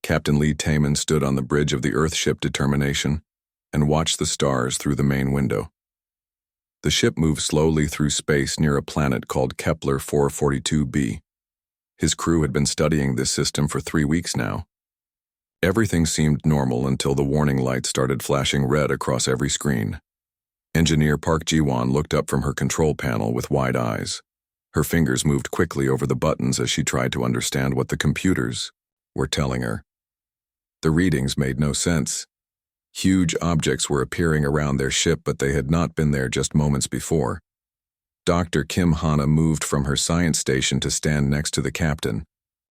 Captain Lee Taman stood on the bridge of the Earthship Determination and watched the stars through the main window. The ship moved slowly through space near a planet called Kepler 442b. His crew had been studying this system for 3 weeks now. Everything seemed normal until the warning lights started flashing red across every screen. Engineer Park Ji-won looked up from her control panel with wide eyes. Her fingers moved quickly over the buttons as she tried to understand what the computers were telling her. The readings made no sense. Huge objects were appearing around their ship, but they had not been there just moments before. Dr. Kim Hana moved from her science station to stand next to the captain.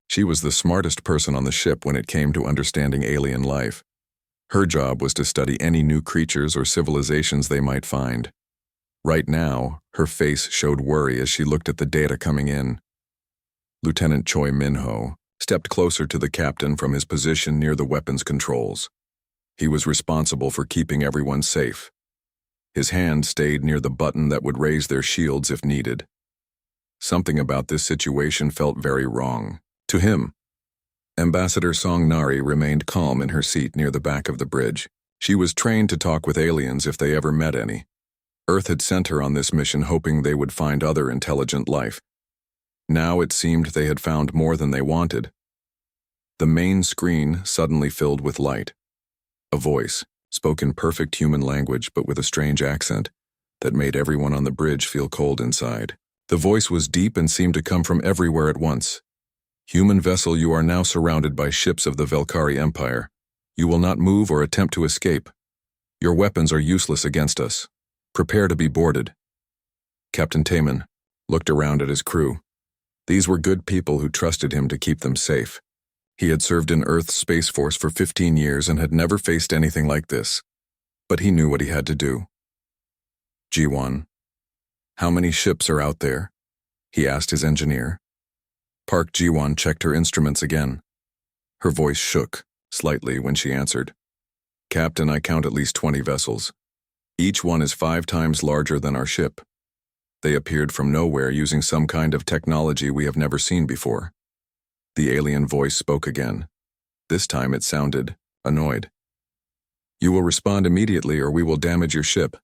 She was the smartest person on the ship when it came to understanding alien life. Her job was to study any new creatures or civilizations they might find. Right now, her face showed worry as she looked at the data coming in. Lieutenant Choi Min-ho stepped closer to the captain from his position near the weapons controls. He was responsible for keeping everyone safe. His hand stayed near the button that would raise their shields if needed. Something about this situation felt very wrong. To him, Ambassador Song Nari remained calm in her seat near the back of the bridge. She was trained to talk with aliens if they ever met any. Earth had sent her on this mission hoping they would find other intelligent life. Now it seemed they had found more than they wanted. The main screen suddenly filled with light. A voice spoke in perfect human language but with a strange accent that made everyone on the bridge feel cold inside. The voice was deep and seemed to come from everywhere at once. "Human vessel, you are now surrounded by ships of the Velkari Empire. You will not move or attempt to escape. Your weapons are useless against us. Prepare to be boarded." Captain Taman looked around at his crew. These were good people who trusted him to keep them safe. He had served in Earth's Space Force for 15 years and had never faced anything like this. But he knew what he had to do. "Ji-won, how many ships are out there?" he asked his engineer. Park Ji-won checked her instruments again. Her voice shook slightly when she answered. "Captain, I count at least 20 vessels. Each one is 5 times larger than our ship. They appeared from nowhere using some kind of technology we have never seen before." The alien voice spoke again. This time it sounded annoyed. "You will respond immediately or we will damage your ship.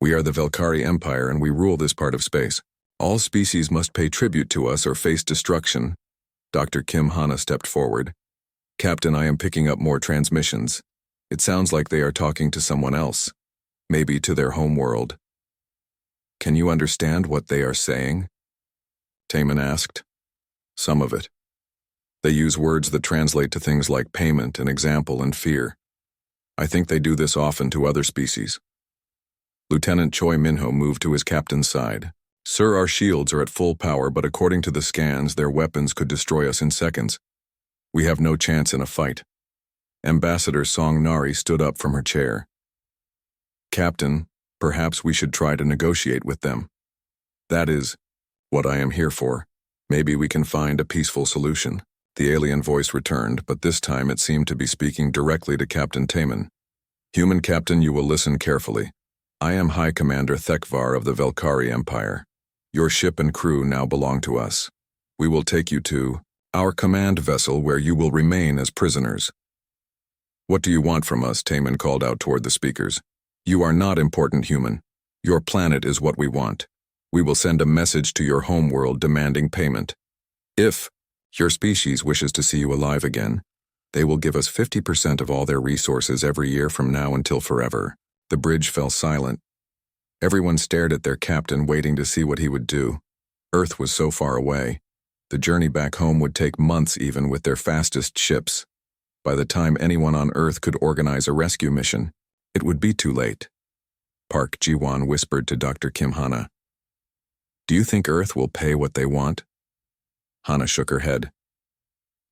We are the Velkari Empire and we rule this part of space. All species must pay tribute to us or face destruction." Dr. Kim Hana stepped forward. "Captain, I am picking up more transmissions. It sounds like they are talking to someone else, maybe to their home world." "Can you understand what they are saying?" Taman asked. "Some of it. They use words that translate to things like payment, an example, and fear. I think they do this often to other species." Lieutenant Choi Min-ho moved to his captain's side. "Sir, our shields are at full power, but according to the scans, their weapons could destroy us in seconds. We have no chance in a fight." Ambassador Song Nari stood up from her chair. "Captain, perhaps we should try to negotiate with them. That is what I am here for. Maybe we can find a peaceful solution." The alien voice returned, but this time it seemed to be speaking directly to Captain Taman. "Human captain, you will listen carefully. I am High Commander Thekvar of the Velkari Empire. Your ship and crew now belong to us. We will take you to our command vessel where you will remain as prisoners." "What do you want from us?" Taman called out toward the speakers. "You are not important, human. Your planet is what we want. We will send a message to your homeworld demanding payment. If your species wishes to see you alive again, they will give us 50% of all their resources every year from now until forever." The bridge fell silent. Everyone stared at their captain, waiting to see what he would do. Earth was so far away. The journey back home would take months even with their fastest ships. By the time anyone on Earth could organize a rescue mission, it would be too late. Park Ji-won whispered to Dr. Kim Hana. "Do you think Earth will pay what they want?" Hana shook her head.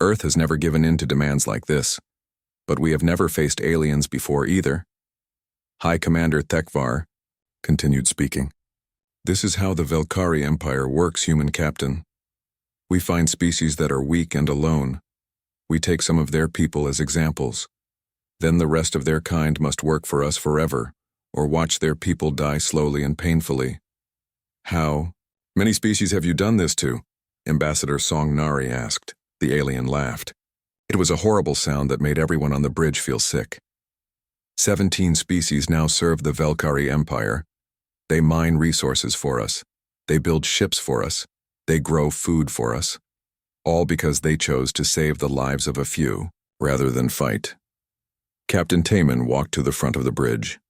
"Earth has never given in to demands like this, but we have never faced aliens before either." High Commander Thekvar continued speaking. "This is how the Velkari Empire works, human captain. We find species that are weak and alone. We take some of their people as examples. Then the rest of their kind must work for us forever, or watch their people die slowly and painfully." "How many species have you done this to?" Ambassador Song Nari asked. The alien laughed. It was a horrible sound that made everyone on the bridge feel sick. 17 species now serve the Velkari Empire. They mine resources for us. They build ships for us. They grow food for us. All because they chose to save the lives of a few, rather than fight. Captain Taman walked to the front of the bridge.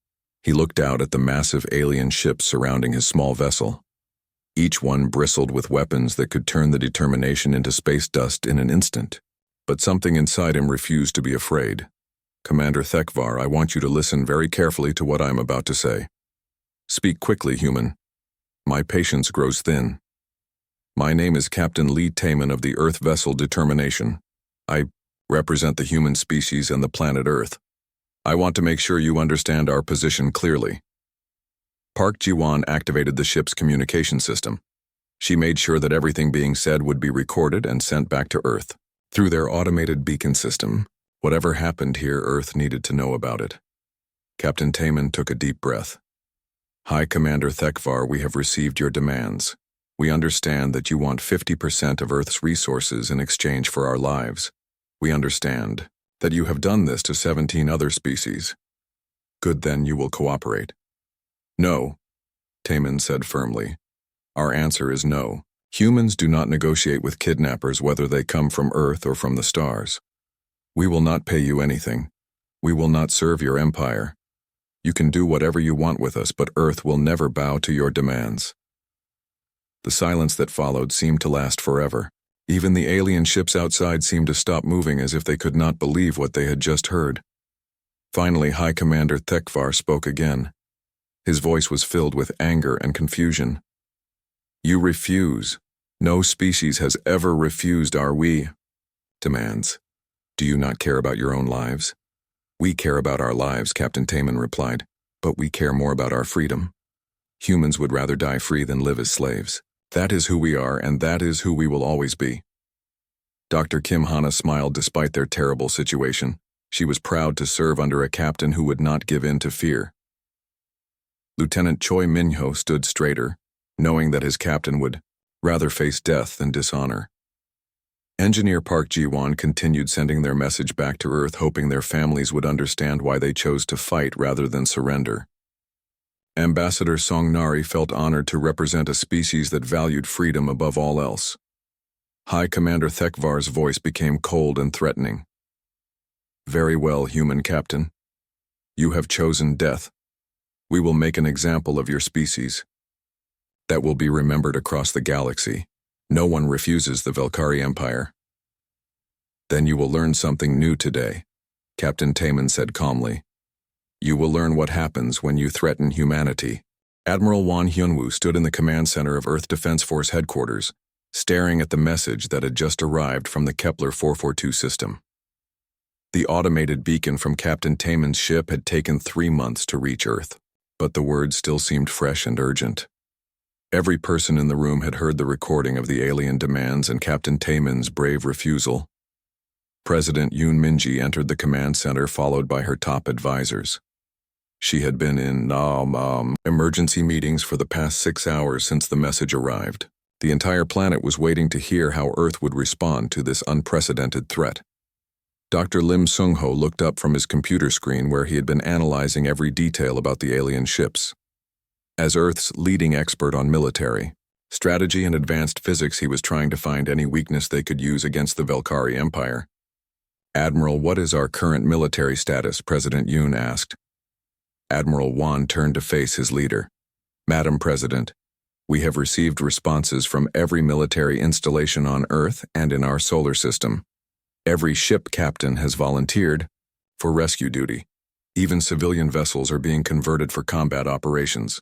He looked out at the massive alien ships surrounding his small vessel. Each one bristled with weapons that could turn the Determination into space dust in an instant. But something inside him refused to be afraid. Commander Thekvar, I want you to listen very carefully to what I am about to say. Speak quickly, human. My patience grows thin. My name is Captain Lee Taman of the Earth vessel Determination. I represent the human species and the planet Earth. I want to make sure you understand our position clearly. Park Ji-won activated the ship's communication system. She made sure that everything being said would be recorded and sent back to Earth. Through their automated beacon system, whatever happened here, Earth needed to know about it. Captain Taman took a deep breath. High Commander Thekvar, we have received your demands. We understand that you want 50% of Earth's resources in exchange for our lives. We understand that you have done this to 17 other species. Good, then you will cooperate. No, Taman said firmly. Our answer is no. Humans do not negotiate with kidnappers whether they come from Earth or from the stars. We will not pay you anything. We will not serve your empire. You can do whatever you want with us, but Earth will never bow to your demands. The silence that followed seemed to last forever. Even the alien ships outside seemed to stop moving as if they could not believe what they had just heard. Finally, High Commander Thekvar spoke again. His voice was filled with anger and confusion. You refuse. No species has ever refused our demands. Do you not care about your own lives? We care about our lives, Captain Taman replied, but we care more about our freedom. Humans would rather die free than live as slaves. That is who we are, and that is who we will always be. Dr. Kim Hana smiled despite their terrible situation. She was proud to serve under a captain who would not give in to fear. Lieutenant Choi Minho stood straighter, knowing that his captain would rather face death than dishonor. Engineer Park Ji-won continued sending their message back to Earth, hoping their families would understand why they chose to fight rather than surrender. Ambassador Song Nari felt honored to represent a species that valued freedom above all else. High Commander Thekvar's voice became cold and threatening. Very well, human captain. You have chosen death. We will make an example of your species. That will be remembered across the galaxy. No one refuses the Velkari Empire. Then you will learn something new today, Captain Taman said calmly. You will learn what happens when you threaten humanity. Admiral Won Hyunwoo stood in the command center of Earth Defense Force headquarters, staring at the message that had just arrived from the Kepler 442 system. The automated beacon from Captain Taman's ship had taken 3 months to reach Earth, but the words still seemed fresh and urgent. Every person in the room had heard the recording of the alien demands and Captain Taman's brave refusal. President Yoon Min-ji entered the command center, followed by her top advisors. She had been in emergency meetings for the past 6 hours since the message arrived. The entire planet was waiting to hear how Earth would respond to this unprecedented threat. Dr. Lim Sung-ho looked up from his computer screen where he had been analyzing every detail about the alien ships. As Earth's leading expert on military, strategy and advanced physics, he was trying to find any weakness they could use against the Velkari Empire. Admiral, what is our current military status? President Yoon asked. Admiral Won turned to face his leader. Madam President, we have received responses from every military installation on Earth and in our solar system. Every ship captain has volunteered for rescue duty. Even civilian vessels are being converted for combat operations.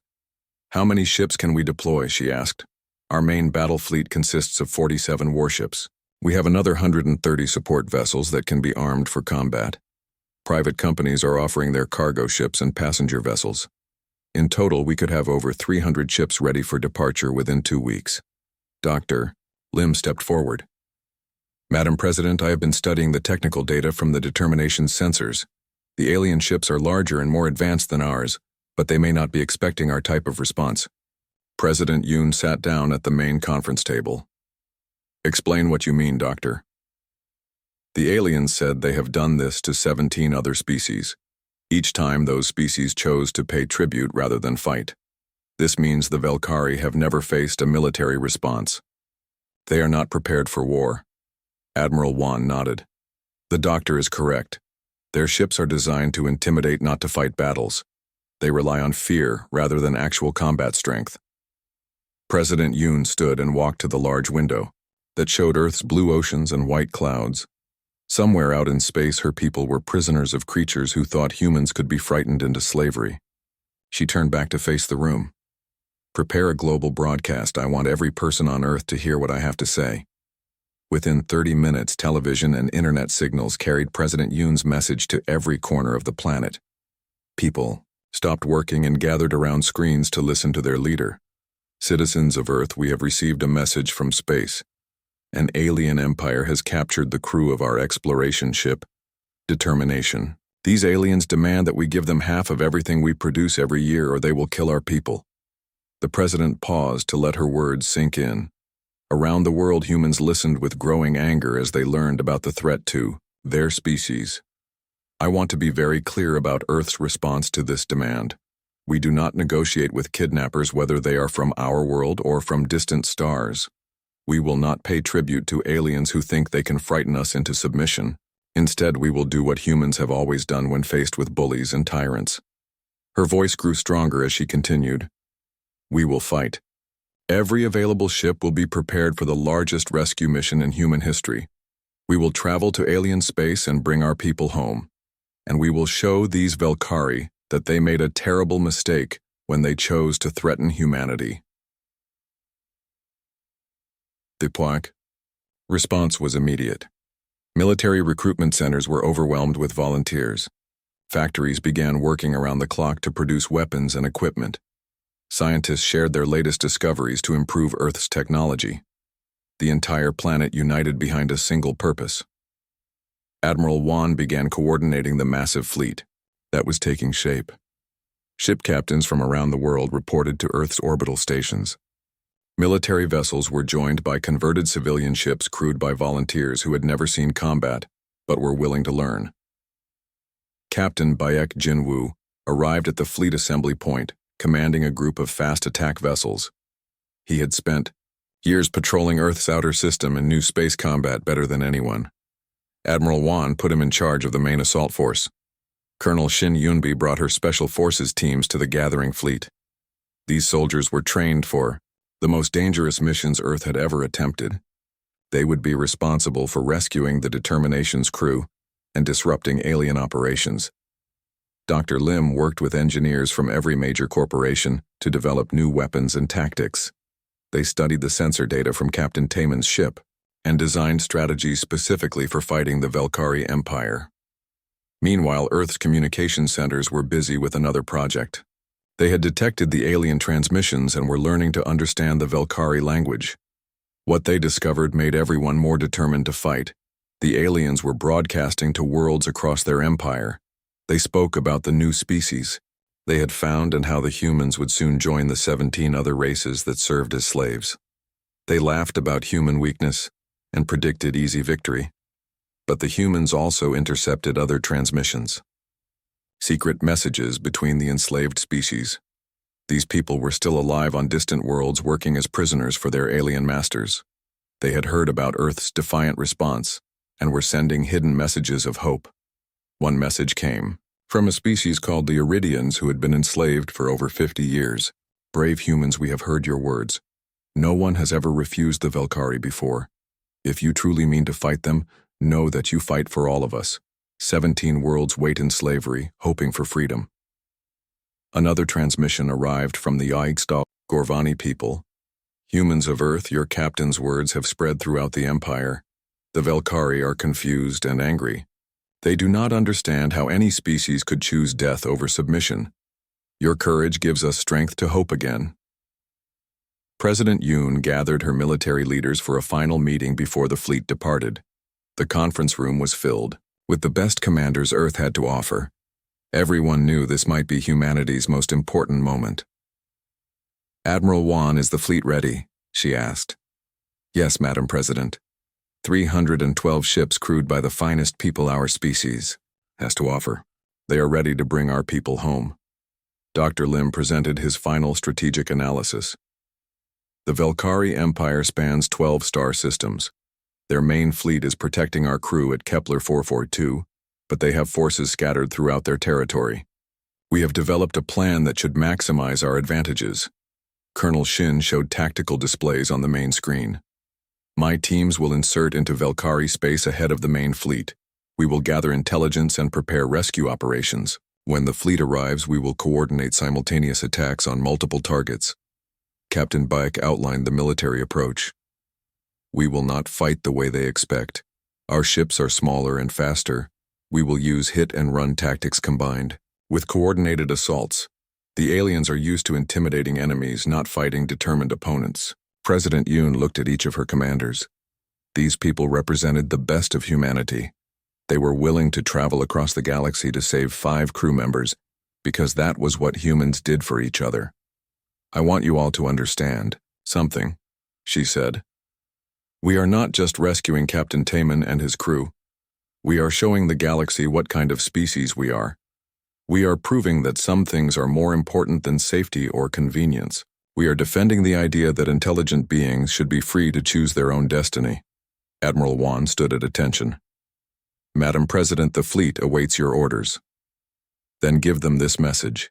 How many ships can we deploy? She asked. Our main battle fleet consists of 47 warships. We have another 130 support vessels that can be armed for combat. Private companies are offering their cargo ships and passenger vessels. In total, we could have over 300 ships ready for departure within 2 weeks. Dr. Lim stepped forward. Madam President, I have been studying the technical data from the Determination sensors. The alien ships are larger and more advanced than ours, but they may not be expecting our type of response. President Yoon sat down at the main conference table. Explain what you mean, Doctor. The aliens said they have done this to 17 other species. Each time those species chose to pay tribute rather than fight. This means the Velkari have never faced a military response. They are not prepared for war. Admiral Wan nodded. The doctor is correct. Their ships are designed to intimidate, not to fight battles. They rely on fear rather than actual combat strength. President Yoon stood and walked to the large window that showed Earth's blue oceans and white clouds. Somewhere out in space, her people were prisoners of creatures who thought humans could be frightened into slavery. She turned back to face the room. Prepare a global broadcast. I want every person on Earth to hear what I have to say. Within 30 minutes, television and internet signals carried President Yoon's message to every corner of the planet. People stopped working and gathered around screens to listen to their leader. Citizens of Earth, we have received a message from space. An alien empire has captured the crew of our exploration ship, Determination. These aliens demand that we give them half of everything we produce every year, or they will kill our people. The president paused to let her words sink in. Around the world, humans listened with growing anger as they learned about the threat to their species. I want to be very clear about Earth's response to this demand. We do not negotiate with kidnappers, whether they are from our world or from distant stars. We will not pay tribute to aliens who think they can frighten us into submission. Instead, we will do what humans have always done when faced with bullies and tyrants. Her voice grew stronger as she continued. We will fight. Every available ship will be prepared for the largest rescue mission in human history. We will travel to alien space and bring our people home. And we will show these Velkari that they made a terrible mistake when they chose to threaten humanity. The Puak. Response was immediate. Military recruitment centers were overwhelmed with volunteers. Factories began working around the clock to produce weapons and equipment. Scientists shared their latest discoveries to improve Earth's technology. The entire planet united behind a single purpose. Admiral Wan began coordinating the massive fleet that was taking shape. Ship captains from around the world reported to Earth's orbital stations. Military vessels were joined by converted civilian ships crewed by volunteers who had never seen combat, but were willing to learn. Captain Bayek Jinwoo arrived at the fleet assembly point, commanding a group of fast attack vessels. He had spent years patrolling Earth's outer system and knew space combat better than anyone. Admiral Wan put him in charge of the main assault force. Colonel Shin Yunbi brought her special forces teams to the gathering fleet. These soldiers were trained for the most dangerous missions Earth had ever attempted. They would be responsible for rescuing the Determination's crew and disrupting alien operations. Dr. Lim worked with engineers from every major corporation to develop new weapons and tactics. They studied the sensor data from Captain Taemin's ship and designed strategies specifically for fighting the Velkari Empire. Meanwhile, Earth's communication centers were busy with another project. They had detected the alien transmissions and were learning to understand the Velkari language. What they discovered made everyone more determined to fight. The aliens were broadcasting to worlds across their empire. They spoke about the new species they had found and how the humans would soon join the 17 other races that served as slaves. They laughed about human weakness and predicted easy victory. But the humans also intercepted other transmissions. Secret messages between the enslaved species. These people were still alive on distant worlds, working as prisoners for their alien masters. They had heard about Earth's defiant response and were sending hidden messages of hope. One message came from a species called the Iridians, who had been enslaved for over 50 years. Brave humans, we have heard your words. No one has ever refused the Velkari before. If you truly mean to fight them, know that you fight for all of us. 17 worlds wait in slavery, hoping for freedom. Another transmission arrived from the Aigstal Gorvani people. Humans of Earth, your captain's words have spread throughout the empire. The Velkari are confused and angry. They do not understand how any species could choose death over submission. Your courage gives us strength to hope again. President Yoon gathered her military leaders for a final meeting before the fleet departed. The conference room was filled with the best commanders Earth had to offer. Everyone knew this might be humanity's most important moment. Admiral Wan, is the fleet ready? She asked. Yes, Madam President. 312 ships crewed by the finest people our species has to offer. They are ready to bring our people home. Dr. Lim presented his final strategic analysis. The Velkari Empire spans 12 star systems. Their main fleet is protecting our crew at Kepler 442, but they have forces scattered throughout their territory. We have developed a plan that should maximize our advantages. Colonel Shin showed tactical displays on the main screen. My teams will insert into Velkari space ahead of the main fleet. We will gather intelligence and prepare rescue operations. When the fleet arrives, we will coordinate simultaneous attacks on multiple targets. Captain Baek outlined the military approach. We will not fight the way they expect. Our ships are smaller and faster. We will use hit-and-run tactics combined. With coordinated assaults, the aliens are used to intimidating enemies, not fighting determined opponents. President Yoon looked at each of her commanders. These people represented the best of humanity. They were willing to travel across the galaxy to save 5 crew members, because that was what humans did for each other. I want you all to understand something, she said. We are not just rescuing Captain Taman and his crew. We are showing the galaxy what kind of species we are. We are proving that some things are more important than safety or convenience. We are defending the idea that intelligent beings should be free to choose their own destiny. Admiral Wan stood at attention. Madam President, the fleet awaits your orders. Then give them this message.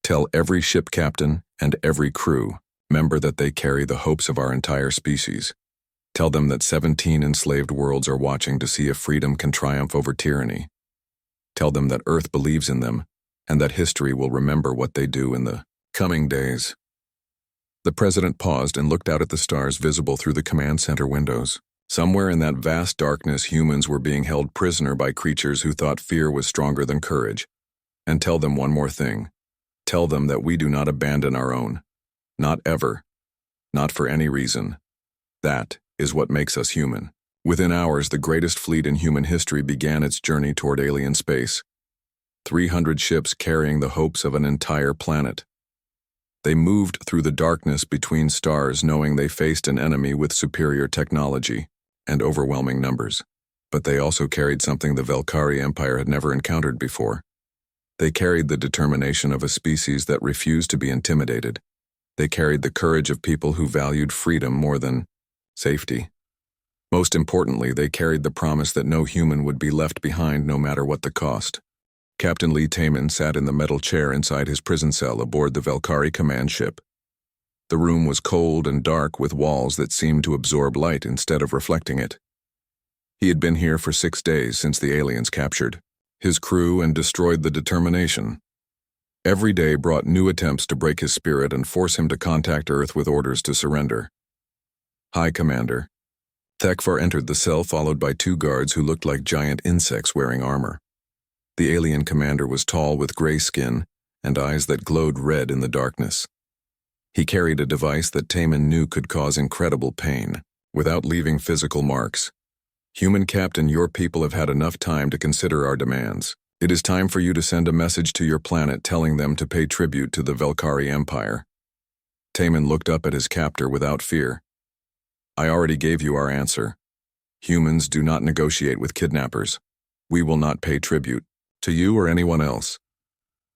Tell every ship captain and every crew member that they carry the hopes of our entire species. Tell them that 17 enslaved worlds are watching to see if freedom can triumph over tyranny. Tell them that Earth believes in them and that history will remember what they do in the coming days. The president paused and looked out at the stars visible through the command center windows. Somewhere in that vast darkness, humans were being held prisoner by creatures who thought fear was stronger than courage. And tell them one more thing. Tell them that we do not abandon our own. Not ever. Not for any reason. That is what makes us human. Within hours, the greatest fleet in human history began its journey toward alien space. 300 ships carrying the hopes of an entire planet. They moved through the darkness between stars, knowing they faced an enemy with superior technology and overwhelming numbers. But they also carried something the Velkari Empire had never encountered before. They carried the determination of a species that refused to be intimidated. They carried the courage of people who valued freedom more than safety. Most importantly, they carried the promise that no human would be left behind no matter what the cost. Captain Lee Taman sat in the metal chair inside his prison cell aboard the Velkari command ship. The room was cold and dark with walls that seemed to absorb light instead of reflecting it. He had been here for 6 days since the aliens captured his crew and destroyed the determination. Every day brought new attempts to break his spirit and force him to contact Earth with orders to surrender. Hi, Commander. Thekvar entered the cell followed by 2 guards who looked like giant insects wearing armor. The alien commander was tall with gray skin and eyes that glowed red in the darkness. He carried a device that Taman knew could cause incredible pain, without leaving physical marks. Human Captain, your people have had enough time to consider our demands. It is time for you to send a message to your planet telling them to pay tribute to the Velkari Empire. Taman looked up at his captor without fear. I already gave you our answer. Humans do not negotiate with kidnappers. We will not pay tribute. To you or anyone else.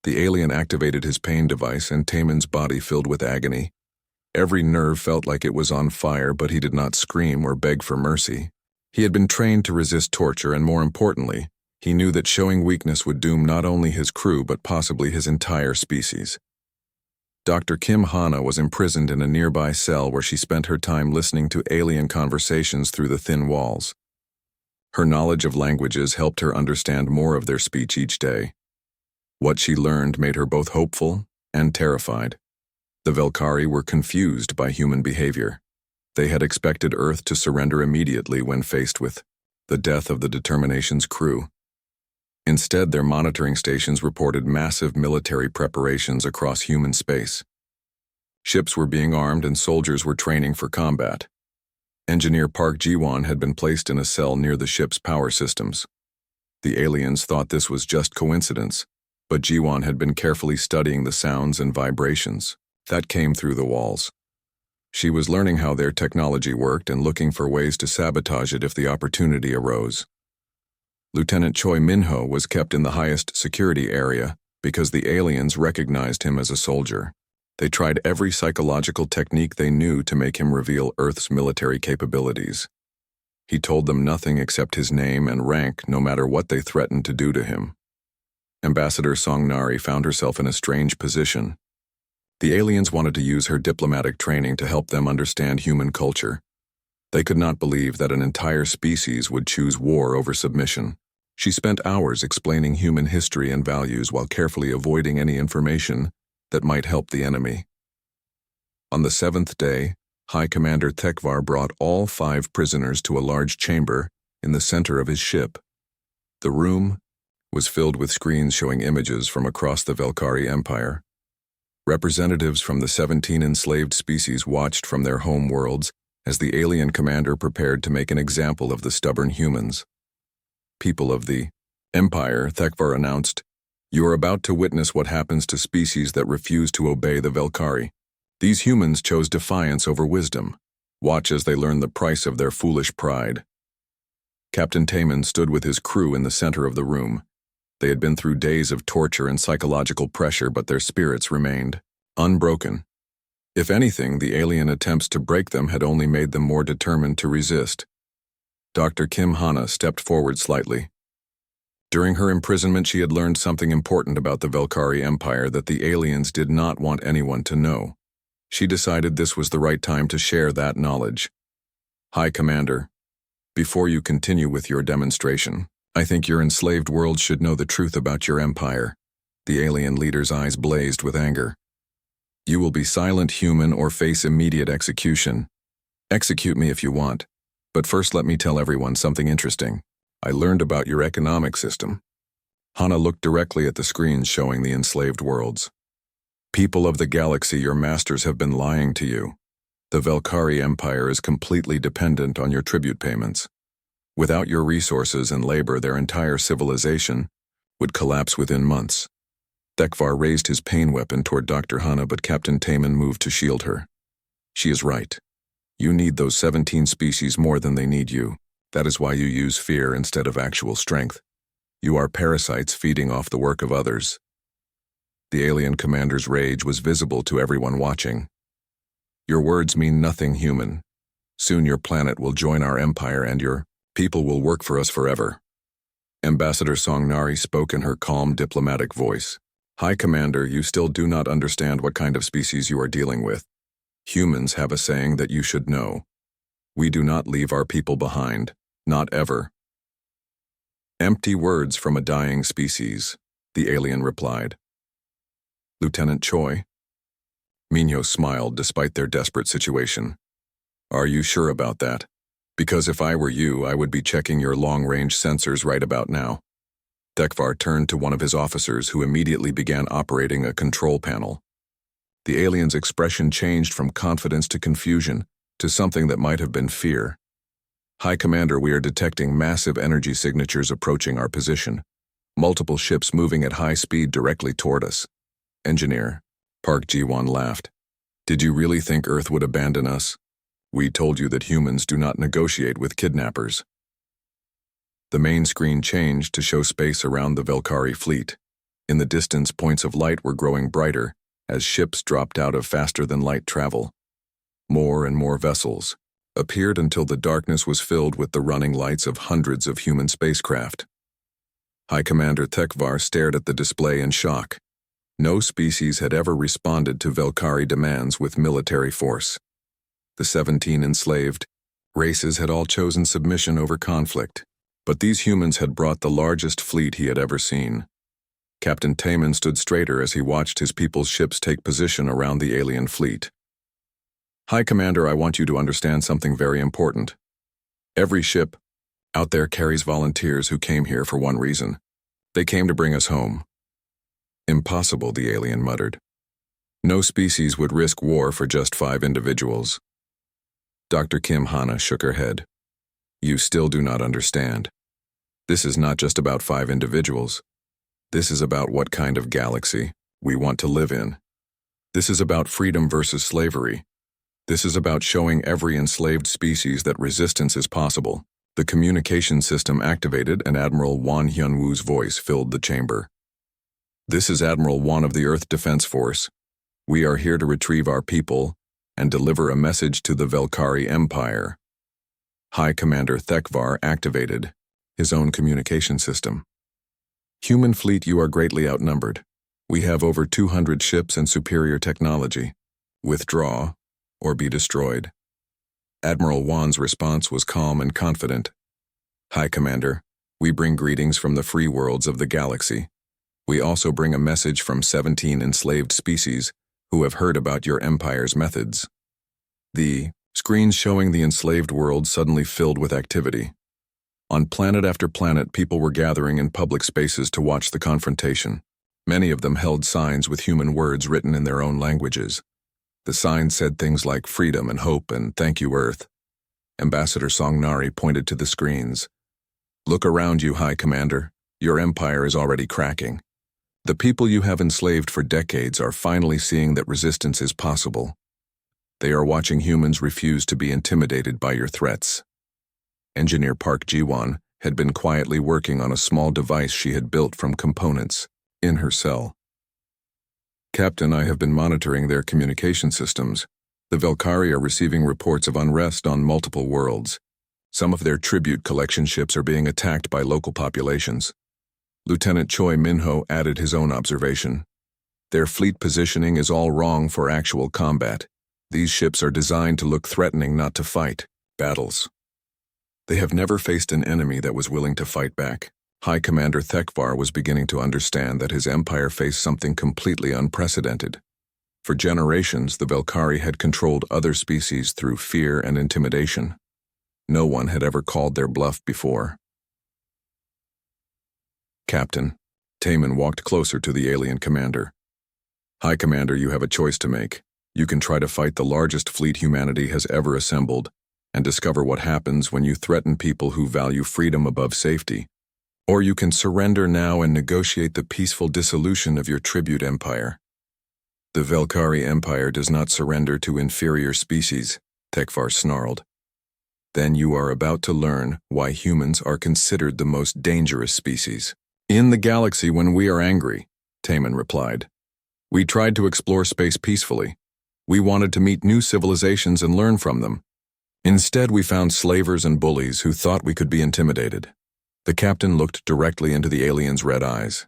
The alien activated his pain device and Taman's body filled with agony. Every nerve felt like it was on fire, but he did not scream or beg for mercy. He had been trained to resist torture, and more importantly, he knew that showing weakness would doom not only his crew but possibly his entire species. Dr. Kim Hana was imprisoned in a nearby cell where she spent her time listening to alien conversations through the thin walls. Her knowledge of languages helped her understand more of their speech each day. What she learned made her both hopeful and terrified. The Velkari were confused by human behavior. They had expected Earth to surrender immediately when faced with the death of the Determination's crew. Instead, their monitoring stations reported massive military preparations across human space. Ships were being armed and soldiers were training for combat. Engineer Park Ji-won had been placed in a cell near the ship's power systems. The aliens thought this was just coincidence, but Ji-won had been carefully studying the sounds and vibrations that came through the walls. She was learning how their technology worked and looking for ways to sabotage it if the opportunity arose. Lieutenant Choi Minho was kept in the highest security area because the aliens recognized him as a soldier. They tried every psychological technique they knew to make him reveal Earth's military capabilities. He told them nothing except his name and rank, no matter what they threatened to do to him. Ambassador Songnari found herself in a strange position. The aliens wanted to use her diplomatic training to help them understand human culture. They could not believe that an entire species would choose war over submission. She spent hours explaining human history and values while carefully avoiding any information that might help the enemy. On the 7th day, High Commander Tekvar brought all 5 prisoners to a large chamber in the center of his ship. The room was filled with screens showing images from across the Velkari Empire. Representatives from the 17 enslaved species watched from their home worlds as the alien commander prepared to make an example of the stubborn humans. People of the Empire, Tekvar announced, "You are about to witness what happens to species that refuse to obey the Velkari. These humans chose defiance over wisdom. Watch as they learn the price of their foolish pride." Captain Taman stood with his crew in the center of the room. They had been through days of torture and psychological pressure, but their spirits remained unbroken. If anything, the alien attempts to break them had only made them more determined to resist. Dr. Kim Hana stepped forward slightly. During her imprisonment, she had learned something important about the Velkari Empire that the aliens did not want anyone to know. She decided this was the right time to share that knowledge. "High Commander, before you continue with your demonstration, I think your enslaved world should know the truth about your empire." The alien leader's eyes blazed with anger. "You will be silent human or face immediate execution. Execute me if you want, but first let me tell everyone something interesting. I learned about your economic system." Hana looked directly at the screens showing the enslaved worlds. "People of the galaxy, your masters have been lying to you. The Velkari Empire is completely dependent on your tribute payments. Without your resources and labor, their entire civilization would collapse within months." Tekvar raised his pain weapon toward Dr. Hana, but Captain Taman moved to shield her. "She is right. You need those 17 species more than they need you. That is why you use fear instead of actual strength. You are parasites feeding off the work of others." The alien commander's rage was visible to everyone watching. "Your words mean nothing, human. Soon your planet will join our empire and your people will work for us forever." Ambassador Songnari spoke in her calm, diplomatic voice. "High Commander, you still do not understand what kind of species you are dealing with. Humans have a saying that you should know. We do not leave our people behind, not ever." "Empty words from a dying species," the alien replied. "Lieutenant Choi?" Minho smiled despite their desperate situation. "Are you sure about that? Because if I were you, I would be checking your long-range sensors right about now." Tekvar turned to one of his officers, who immediately began operating a control panel. The alien's expression changed from confidence to confusion, to something that might have been fear. "High Commander, we are detecting massive energy signatures approaching our position. Multiple ships moving at high speed directly toward us." "Engineer," Park Ji-won laughed. "Did you really think Earth would abandon us? We told you that humans do not negotiate with kidnappers." The main screen changed to show space around the Velkari fleet. In the distance, points of light were growing brighter as ships dropped out of faster-than-light travel. More and more vessels appeared until the darkness was filled with the running lights of hundreds of human spacecraft. High Commander Tekvar stared at the display in shock. No species had ever responded to Velkari demands with military force. The 17 enslaved races had all chosen submission over conflict, but these humans had brought the largest fleet he had ever seen. Captain Taman stood straighter as he watched his people's ships take position around the alien fleet. "High Commander, I want you to understand something very important. Every ship out there carries volunteers who came here for one reason. They came to bring us home." "Impossible," the alien muttered. "No species would risk war for just 5 individuals." Dr. Kim Hana shook her head. "You still do not understand. This is not just about 5 individuals. This is about what kind of galaxy we want to live in. This is about freedom versus slavery. This is about showing every enslaved species that resistance is possible. The communication system activated and Admiral Wan Hyunwoo's voice filled the chamber. This is Admiral Wan of the Earth Defense Force. We are here to retrieve our people and deliver a message to the Velkari Empire. High Commander Thekvar activated his own communication system. Human fleet, you are greatly outnumbered. We have over 200 ships and superior technology. Withdraw or be destroyed. Admiral Wan's response was calm and confident. High Commander, we bring greetings from the free worlds of the galaxy. We also bring a message from 17 enslaved species who have heard about your empire's methods. The screens showing the enslaved world suddenly filled with activity. On planet after planet, people were gathering in public spaces to watch the confrontation. Many of them held signs with human words written in their own languages. The signs said things like freedom and hope and thank you, Earth. Ambassador Songnari pointed to the screens. Look around you, High Commander. Your empire is already cracking. The people you have enslaved for decades are finally seeing that resistance is possible. They are watching humans refuse to be intimidated by your threats. Engineer Park Ji-won had been quietly working on a small device she had built from components in her cell. Captain, I have been monitoring their communication systems. The Velkari are receiving reports of unrest on multiple worlds. Some of their tribute collection ships are being attacked by local populations. Lieutenant Choi Minho added his own observation. Their fleet positioning is all wrong for actual combat. These ships are designed to look threatening, not to fight battles. They have never faced an enemy that was willing to fight back. High Commander Thekvar was beginning to understand that his empire faced something completely unprecedented. For generations, the Velkari had controlled other species through fear and intimidation. No one had ever called their bluff before. Captain, Taemin walked closer to the alien commander. High Commander, you have a choice to make. You can try to fight the largest fleet humanity has ever assembled and discover what happens when you threaten people who value freedom above safety. Or you can surrender now and negotiate the peaceful dissolution of your tribute empire. The Velkari Empire does not surrender to inferior species, Thekvar snarled. Then you are about to learn why humans are considered the most dangerous species. In the galaxy when we are angry, Taemin replied. We tried to explore space peacefully. We wanted to meet new civilizations and learn from them. Instead, we found slavers and bullies who thought we could be intimidated. The captain looked directly into the alien's red eyes.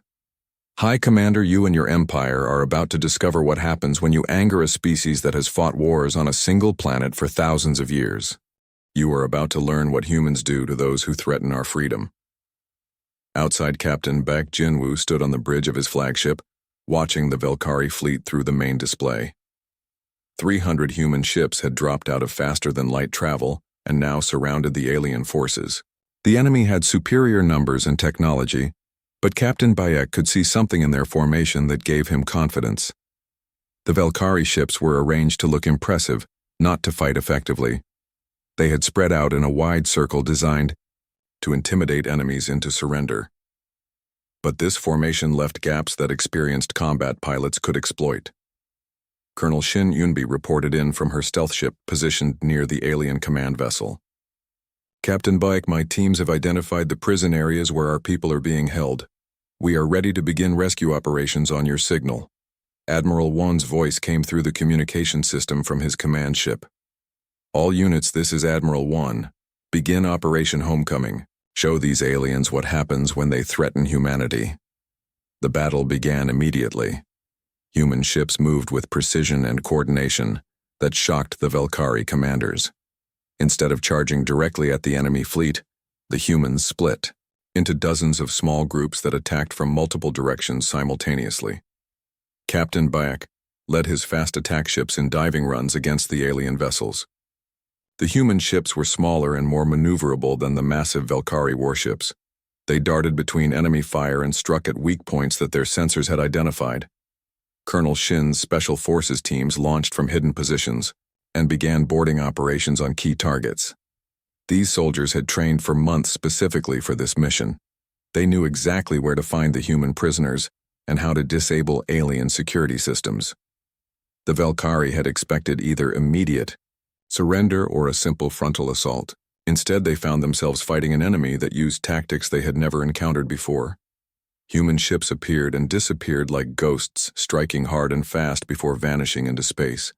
High Commander, you and your empire are about to discover what happens when you anger a species that has fought wars on a single planet for thousands of years. You are about to learn what humans do to those who threaten our freedom. Outside, Captain Baek Jinwoo stood on the bridge of his flagship, watching the Velkari fleet through the main display. 300 human ships had dropped out of faster-than-light travel and now surrounded the alien forces. The enemy had superior numbers and technology, but Captain Baek could see something in their formation that gave him confidence. The Velkari ships were arranged to look impressive, not to fight effectively. They had spread out in a wide circle designed to intimidate enemies into surrender. But this formation left gaps that experienced combat pilots could exploit. Colonel Shin Yunbi reported in from her stealth ship positioned near the alien command vessel. Captain Baek, my teams have identified the prison areas where our people are being held. We are ready to begin rescue operations on your signal. Admiral Wan's voice came through the communication system from his command ship. All units, this is Admiral Wan. Begin Operation Homecoming. Show these aliens what happens when they threaten humanity. The battle began immediately. Human ships moved with precision and coordination that shocked the Velkari commanders. Instead of charging directly at the enemy fleet, the humans split into dozens of small groups that attacked from multiple directions simultaneously. Captain Baek led his fast attack ships in diving runs against the alien vessels. The human ships were smaller and more maneuverable than the massive Velkari warships. They darted between enemy fire and struck at weak points that their sensors had identified. Colonel Shin's Special Forces teams launched from hidden positions and began boarding operations on key targets. These soldiers had trained for months specifically for this mission. They knew exactly where to find the human prisoners and how to disable alien security systems. The Velkari had expected either immediate surrender, or a simple frontal assault. Instead, they found themselves fighting an enemy that used tactics they had never encountered before. Human ships appeared and disappeared like ghosts, striking hard and fast before vanishing into space.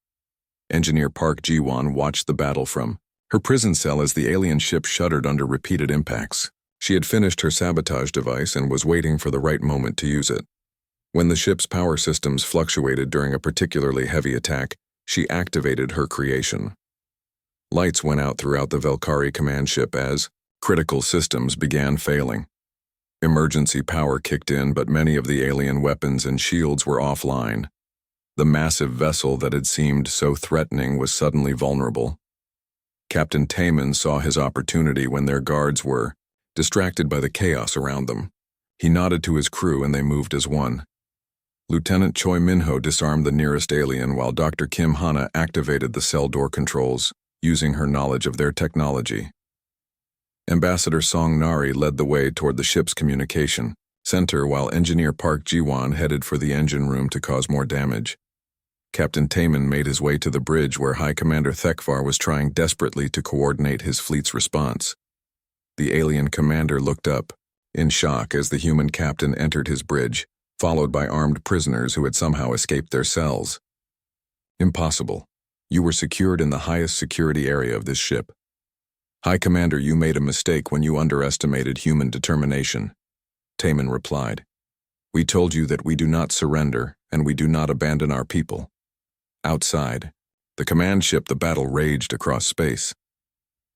Engineer Park Ji-won watched the battle from her prison cell as the alien ship shuddered under repeated impacts. She had finished her sabotage device and was waiting for the right moment to use it. When the ship's power systems fluctuated during a particularly heavy attack, she activated her creation. Lights went out throughout the Valkyrie command ship as critical systems began failing. Emergency power kicked in, but many of the alien weapons and shields were offline. The massive vessel that had seemed so threatening was suddenly vulnerable. Captain Taemin saw his opportunity when their guards were distracted by the chaos around them. He nodded to his crew and they moved as one. Lieutenant Choi Minho disarmed the nearest alien while Dr. Kim Hana activated the cell door controls, using her knowledge of their technology. Ambassador Song Nari led the way toward the ship's communication center while Engineer Park Ji-won headed for the engine room to cause more damage. Captain Taemin made his way to the bridge where High Commander Thekvar was trying desperately to coordinate his fleet's response. The alien commander looked up, in shock as the human captain entered his bridge, followed by armed prisoners who had somehow escaped their cells. Impossible. You were secured in the highest security area of this ship. High Commander, you made a mistake when you underestimated human determination. Taemin replied. We told you that we do not surrender and we do not abandon our people. Outside, the command ship, the battle raged across space.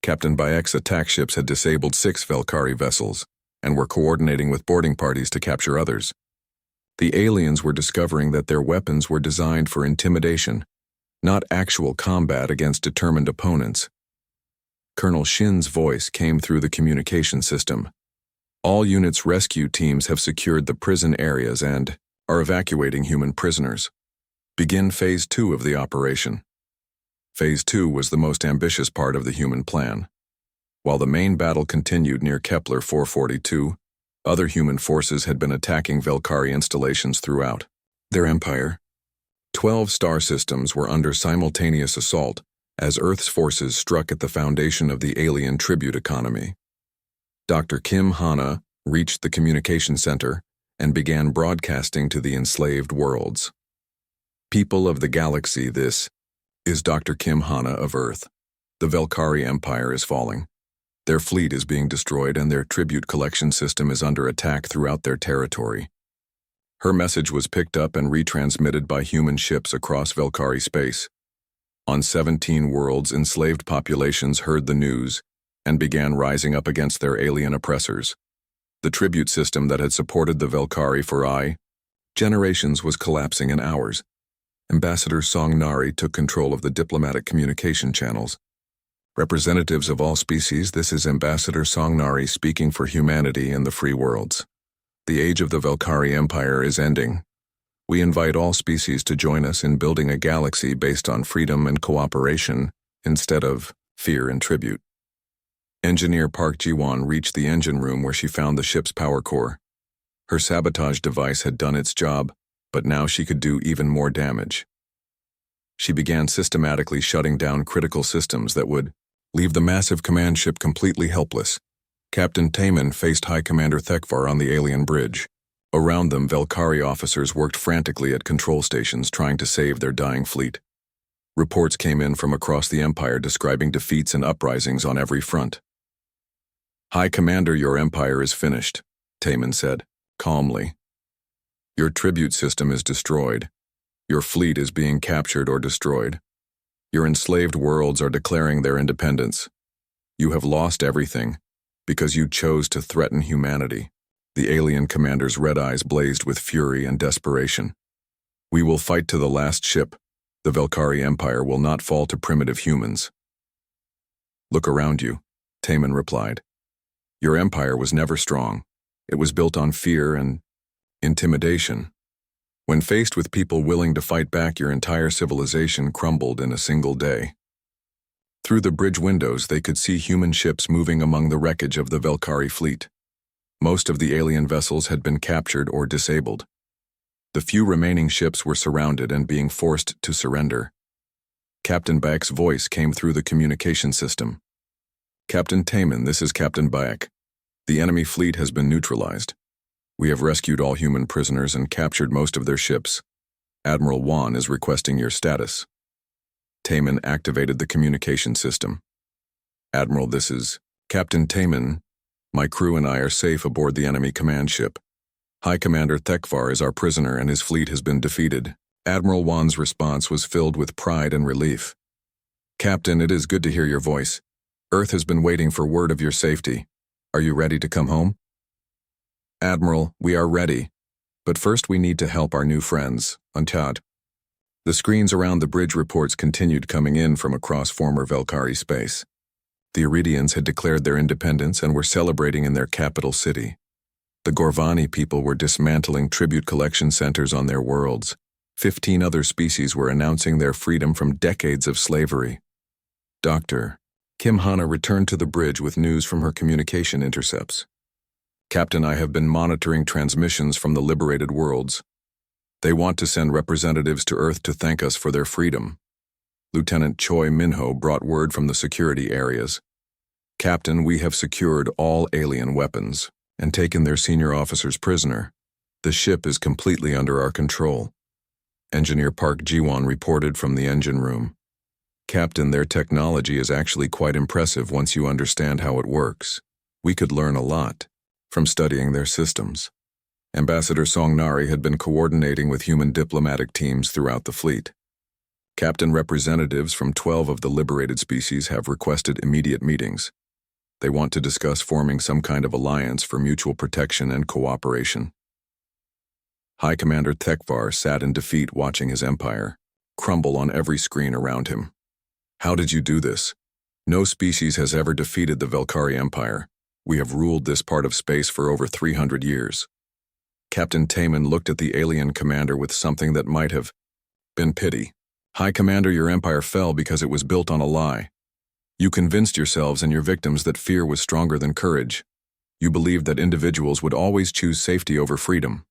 Captain Bayek's attack ships had disabled 6 Valkyrie vessels and were coordinating with boarding parties to capture others. The aliens were discovering that their weapons were designed for intimidation, not actual combat against determined opponents. Colonel Shin's voice came through the communication system. All units' rescue teams have secured the prison areas and are evacuating human prisoners. Begin Phase 2 of the operation. Phase 2 was the most ambitious part of the human plan. While the main battle continued near Kepler 442, other human forces had been attacking Valkyrie installations throughout their empire. 12 star systems were under simultaneous assault as Earth's forces struck at the foundation of the alien tribute economy. Dr. Kim Hana reached the communication center and began broadcasting to the enslaved worlds. People of the galaxy, this is Dr. Kim Hana of Earth. The Valkyrie Empire is falling. Their fleet is being destroyed and their tribute collection system is under attack throughout their territory. Her message was picked up and retransmitted by human ships across Valkyrie space. On 17 worlds, enslaved populations heard the news and began rising up against their alien oppressors. The tribute system that had supported the Valkyrie for generations was collapsing in hours. Ambassador Song Nari took control of the diplomatic communication channels. Representatives of all species, this is Ambassador Song Nari speaking for humanity and the free worlds. The age of the Valkyrie Empire is ending. We invite all species to join us in building a galaxy based on freedom and cooperation instead of fear and tribute. Engineer Park Ji-won reached the engine room where she found the ship's power core. Her sabotage device had done its job, but now she could do even more damage. She began systematically shutting down critical systems that would leave the massive command ship completely helpless. Captain Taemin faced High Commander Thekvar on the alien bridge. Around them, Valkyrie officers worked frantically at control stations trying to save their dying fleet. Reports came in from across the Empire describing defeats and uprisings on every front. High Commander, your empire is finished, Taemin said, calmly. Your tribute system is destroyed. Your fleet is being captured or destroyed. Your enslaved worlds are declaring their independence. You have lost everything because you chose to threaten humanity. The alien commander's red eyes blazed with fury and desperation. We will fight to the last ship. The Valkyrie Empire will not fall to primitive humans. Look around you, Taemin replied. Your empire was never strong. It was built on fear and intimidation. When faced with people willing to fight back, your entire civilization crumbled in a single day. Through the bridge windows, they could see human ships moving among the wreckage of the Valkyrie fleet. Most of the alien vessels had been captured or disabled. The few remaining ships were surrounded and being forced to surrender. Captain Bayek's voice came through the communication system. Captain Taman, this is Captain Bayek. The enemy fleet has been neutralized. We have rescued all human prisoners and captured most of their ships. Admiral Wan is requesting your status. Taman activated the communication system. Admiral, this is Captain Taman. My crew and I are safe aboard the enemy command ship. High Commander Thekvar is our prisoner and his fleet has been defeated. Admiral Wan's response was filled with pride and relief. Captain, it is good to hear your voice. Earth has been waiting for word of your safety. Are you ready to come home? Admiral, we are ready. But first we need to help our new friends, Untad. The screens around the bridge reports continued coming in from across former Velkari space. The Iridians had declared their independence and were celebrating in their capital city. The Gorvani people were dismantling tribute collection centers on their worlds. 15 other species were announcing their freedom from decades of slavery. Dr. Kim Hana returned to the bridge with news from her communication intercepts. Captain, I have been monitoring transmissions from the liberated worlds. They want to send representatives to Earth to thank us for their freedom. Lieutenant Choi Minho brought word from the security areas. Captain, we have secured all alien weapons and taken their senior officers prisoner. The ship is completely under our control. Engineer Park Jiwon reported from the engine room. Captain, their technology is actually quite impressive once you understand how it works. We could learn a lot from studying their systems. Ambassador Song Nari had been coordinating with human diplomatic teams throughout the fleet. Captain, representatives from 12 of the liberated species have requested immediate meetings. They want to discuss forming some kind of alliance for mutual protection and cooperation. High Commander Thekvar sat in defeat watching his empire crumble on every screen around him. How did you do this? No species has ever defeated the Velkari Empire. We have ruled this part of space for over 300 years. Captain Taman looked at the alien commander with something that might have been pity. High Commander, your empire fell because it was built on a lie. You convinced yourselves and your victims that fear was stronger than courage. You believed that individuals would always choose safety over freedom.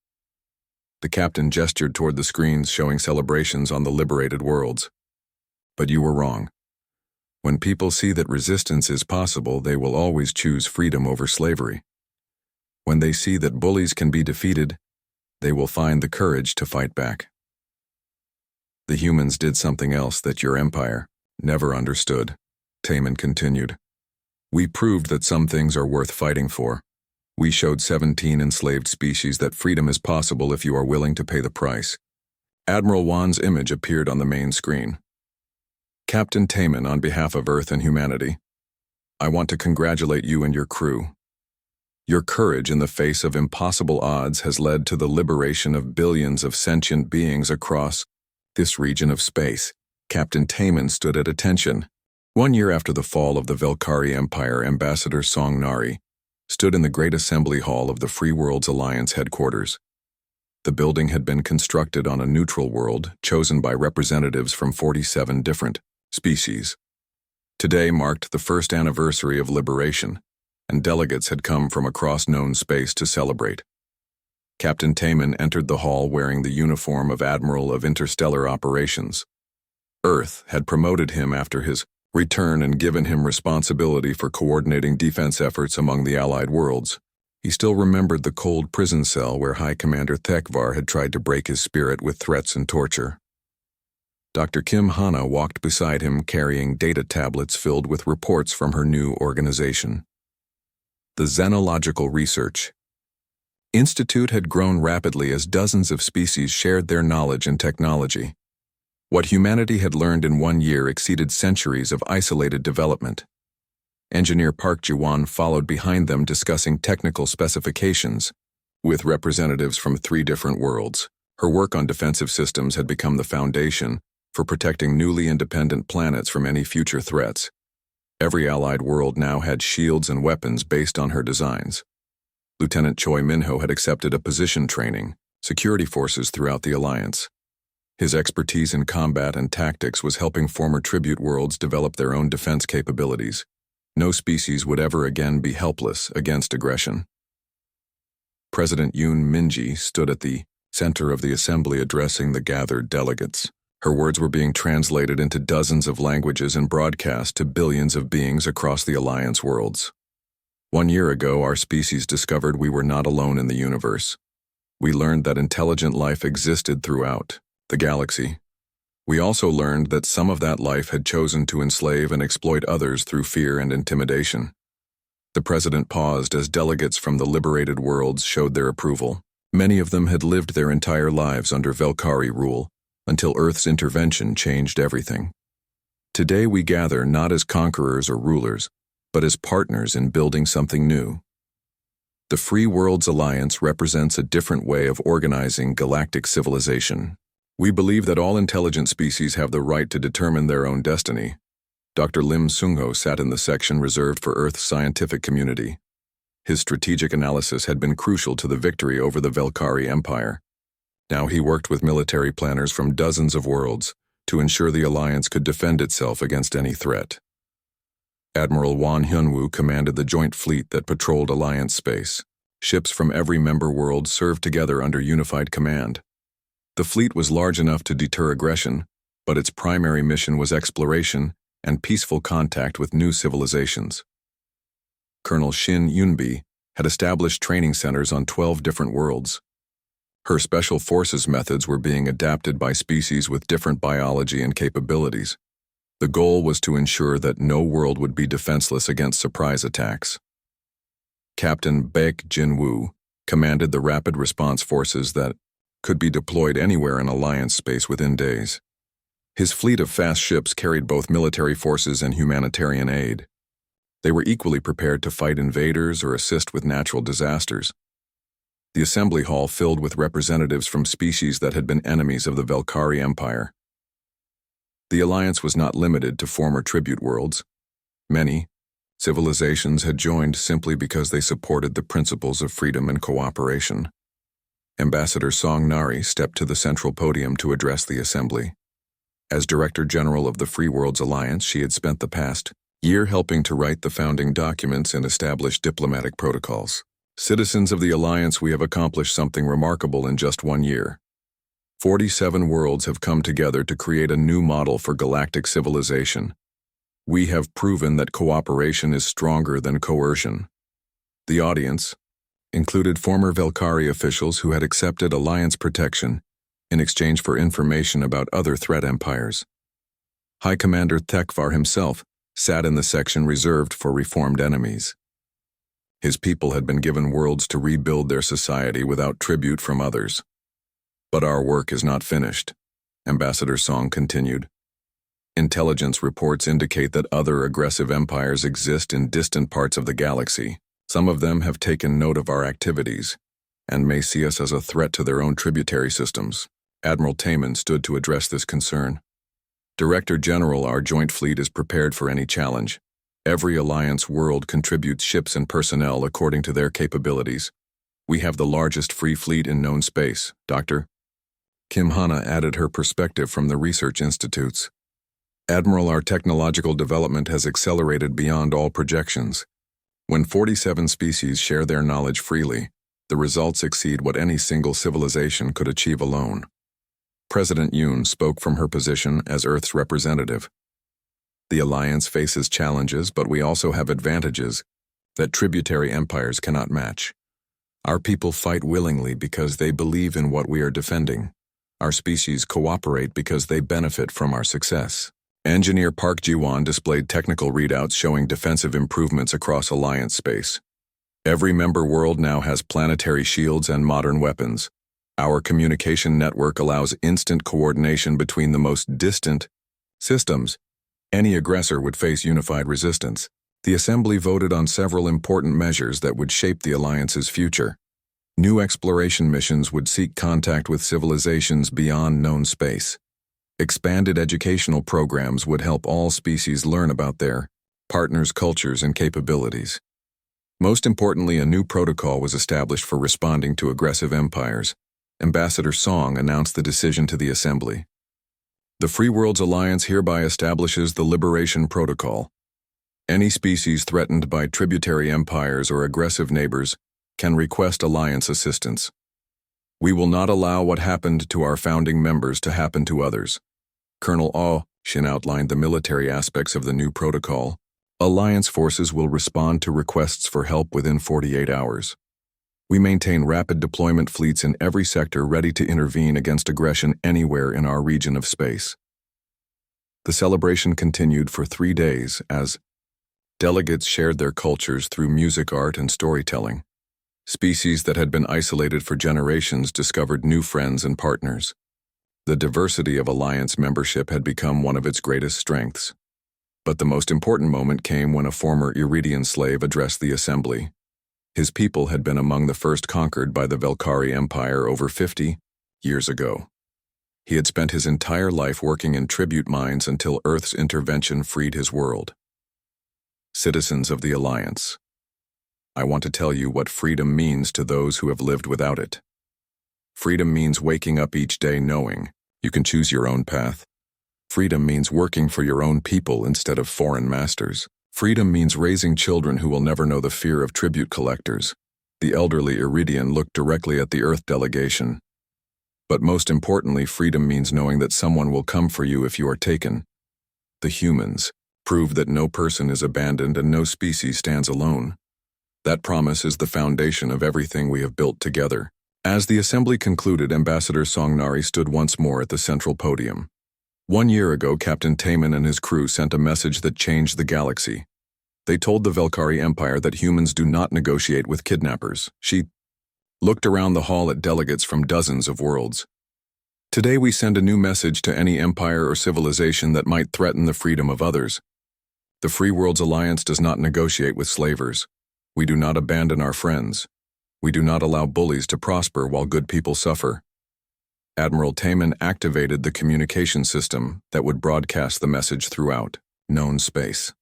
The captain gestured toward the screens showing celebrations on the liberated worlds. But you were wrong. When people see that resistance is possible, they will always choose freedom over slavery. When they see that bullies can be defeated, they will find the courage to fight back. The humans did something else that your empire never understood, Taman continued. We proved that some things are worth fighting for. We showed 17 enslaved species that freedom is possible if you are willing to pay the price. Admiral Wan's image appeared on the main screen. Captain Taman, on behalf of Earth and humanity, I want to congratulate you and your crew. Your courage in the face of impossible odds has led to the liberation of billions of sentient beings across this region of space. Captain Taman stood at attention. 1 year after the fall of the Velkari Empire, Ambassador Song Nari stood in the Great Assembly Hall of the Free Worlds Alliance headquarters. The building had been constructed on a neutral world chosen by representatives from 47 different species. Today marked the first anniversary of liberation, and delegates had come from across known space to celebrate. Captain Taman entered the hall wearing the uniform of Admiral of Interstellar Operations. Earth had promoted him after his return and given him responsibility for coordinating defense efforts among the Allied worlds. He still remembered the cold prison cell where High Commander Thekvar had tried to break his spirit with threats and torture. Dr. Kim Hana walked beside him carrying data tablets filled with reports from her new organization. The Xenological Research Institute had grown rapidly as dozens of species shared their knowledge and technology. What humanity had learned in 1 year exceeded centuries of isolated development. Engineer Park Ji-won followed behind them discussing technical specifications with representatives from 3 different worlds. Her work on defensive systems had become the foundation for protecting newly independent planets from any future threats. Every allied world now had shields and weapons based on her designs. Lieutenant Choi Minho had accepted a position training, security forces throughout the alliance. His expertise in combat and tactics was helping former tribute worlds develop their own defense capabilities. No species would ever again be helpless against aggression. President Yoon Min-ji stood at the center of the assembly addressing the gathered delegates. Her words were being translated into dozens of languages and broadcast to billions of beings across the Alliance worlds. 1 year ago, our species discovered we were not alone in the universe. We learned that intelligent life existed throughout the galaxy. We also learned that some of that life had chosen to enslave and exploit others through fear and intimidation. The president paused as delegates from the liberated worlds showed their approval. Many of them had lived their entire lives under Velkari rule, until Earth's intervention changed everything. Today we gather not as conquerors or rulers, but as partners in building something new. The Free Worlds Alliance represents a different way of organizing galactic civilization. We believe that all intelligent species have the right to determine their own destiny. Dr. Lim Sungho sat in the section reserved for Earth's scientific community. His strategic analysis had been crucial to the victory over the Velkari Empire. Now he worked with military planners from dozens of worlds to ensure the Alliance could defend itself against any threat. Admiral Wan Hyunwoo commanded the joint fleet that patrolled Alliance space. Ships from every member world served together under unified command. The fleet was large enough to deter aggression, but its primary mission was exploration and peaceful contact with new civilizations. Colonel Shin Yunbi had established training centers on 12 different worlds. Her special forces methods were being adapted by species with different biology and capabilities. The goal was to ensure that no world would be defenseless against surprise attacks. Captain Baek Jin-woo commanded the rapid response forces that could be deployed anywhere in Alliance space within days. His fleet of fast ships carried both military forces and humanitarian aid. They were equally prepared to fight invaders or assist with natural disasters. The assembly hall filled with representatives from species that had been enemies of the Velkari Empire. The Alliance was not limited to former tribute worlds. Many civilizations had joined simply because they supported the principles of freedom and cooperation. Ambassador Song Nari stepped to the central podium to address the assembly. As Director General of the Free Worlds Alliance, she had spent the past year helping to write the founding documents and establish diplomatic protocols. Citizens of the Alliance, we have accomplished something remarkable in just 1 year. 47 worlds have come together to create a new model for galactic civilization. We have proven that cooperation is stronger than coercion. The audience included former Velkari officials who had accepted Alliance protection in exchange for information about other threat empires. High Commander Thekvar himself sat in the section reserved for reformed enemies. His people had been given worlds to rebuild their society without tribute from others. But our work is not finished, Ambassador Song continued. Intelligence reports indicate that other aggressive empires exist in distant parts of the galaxy. Some of them have taken note of our activities and may see us as a threat to their own tributary systems. Admiral Taman stood to address this concern. Director General, our joint fleet is prepared for any challenge. Every Alliance world contributes ships and personnel according to their capabilities. We have the largest free fleet in known space, Dr. Kim Hana added her perspective from the research institutes. Admiral, our technological development has accelerated beyond all projections. When 47 species share their knowledge freely, the results exceed what any single civilization could achieve alone. President Yoon spoke from her position as Earth's representative. The Alliance faces challenges, but we also have advantages that tributary empires cannot match. Our people fight willingly because they believe in what we are defending. Our species cooperate because they benefit from our success. Engineer Park Ji-won displayed technical readouts showing defensive improvements across Alliance space. Every member world now has planetary shields and modern weapons. Our communication network allows instant coordination between the most distant systems. Any aggressor would face unified resistance. The Assembly voted on several important measures that would shape the Alliance's future. New exploration missions would seek contact with civilizations beyond known space. Expanded educational programs would help all species learn about their partners' cultures and capabilities. Most importantly, a new protocol was established for responding to aggressive empires. Ambassador Song announced the decision to the Assembly. The Free Worlds Alliance hereby establishes the Liberation Protocol. Any species threatened by tributary empires or aggressive neighbors can request Alliance assistance. We will not allow what happened to our founding members to happen to others. Colonel Shin outlined the military aspects of the new protocol. Alliance forces will respond to requests for help within 48 hours. We maintain rapid deployment fleets in every sector ready to intervene against aggression anywhere in our region of space. The celebration continued for 3 days as delegates shared their cultures through music, art, and storytelling. Species that had been isolated for generations discovered new friends and partners. The diversity of Alliance membership had become one of its greatest strengths. But the most important moment came when a former Iridian slave addressed the assembly. His people had been among the first conquered by the Velkari Empire over 50 years ago. He had spent his entire life working in tribute mines until Earth's intervention freed his world. Citizens of the Alliance, I want to tell you what freedom means to those who have lived without it. Freedom means waking up each day knowing you can choose your own path. Freedom means working for your own people instead of foreign masters. Freedom means raising children who will never know the fear of tribute collectors. The elderly Iridian looked directly at the Earth delegation. But most importantly, freedom means knowing that someone will come for you if you are taken. The humans prove that no person is abandoned and no species stands alone. That promise is the foundation of everything we have built together. As the assembly concluded, Ambassador Songnari stood once more at the central podium. 1 year ago, Captain Taman and his crew sent a message that changed the galaxy. They told the Velkari Empire that humans do not negotiate with kidnappers. She looked around the hall at delegates from dozens of worlds. Today we send a new message to any empire or civilization that might threaten the freedom of others. The Free Worlds Alliance does not negotiate with slavers. We do not abandon our friends. We do not allow bullies to prosper while good people suffer. Admiral Taman activated the communication system that would broadcast the message throughout known space.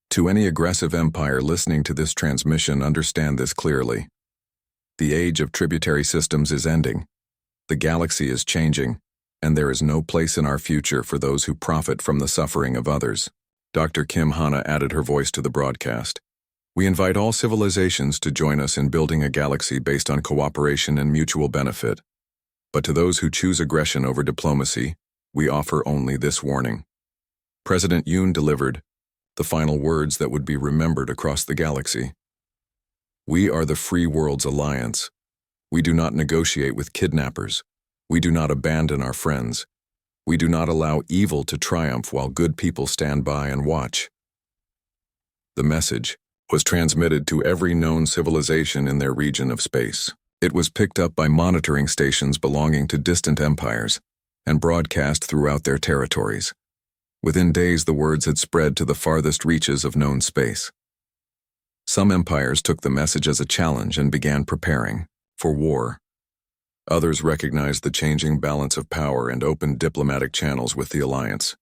To any aggressive empire listening to this transmission, understand this clearly. The age of tributary systems is ending. The galaxy is changing, and there is no place in our future for those who profit from the suffering of others. Dr. Kim Hana added her voice to the broadcast. We invite all civilizations to join us in building a galaxy based on cooperation and mutual benefit. But to those who choose aggression over diplomacy, we offer only this warning. President Yoon delivered the final words that would be remembered across the galaxy. We are the Free Worlds Alliance. We do not negotiate with kidnappers. We do not abandon our friends. We do not allow evil to triumph while good people stand by and watch. The message was transmitted to every known civilization in their region of space. It was picked up by monitoring stations belonging to distant empires and broadcast throughout their territories. Within days, the words had spread to the farthest reaches of known space. Some empires took the message as a challenge and began preparing for war. Others recognized the changing balance of power and opened diplomatic channels with the alliance.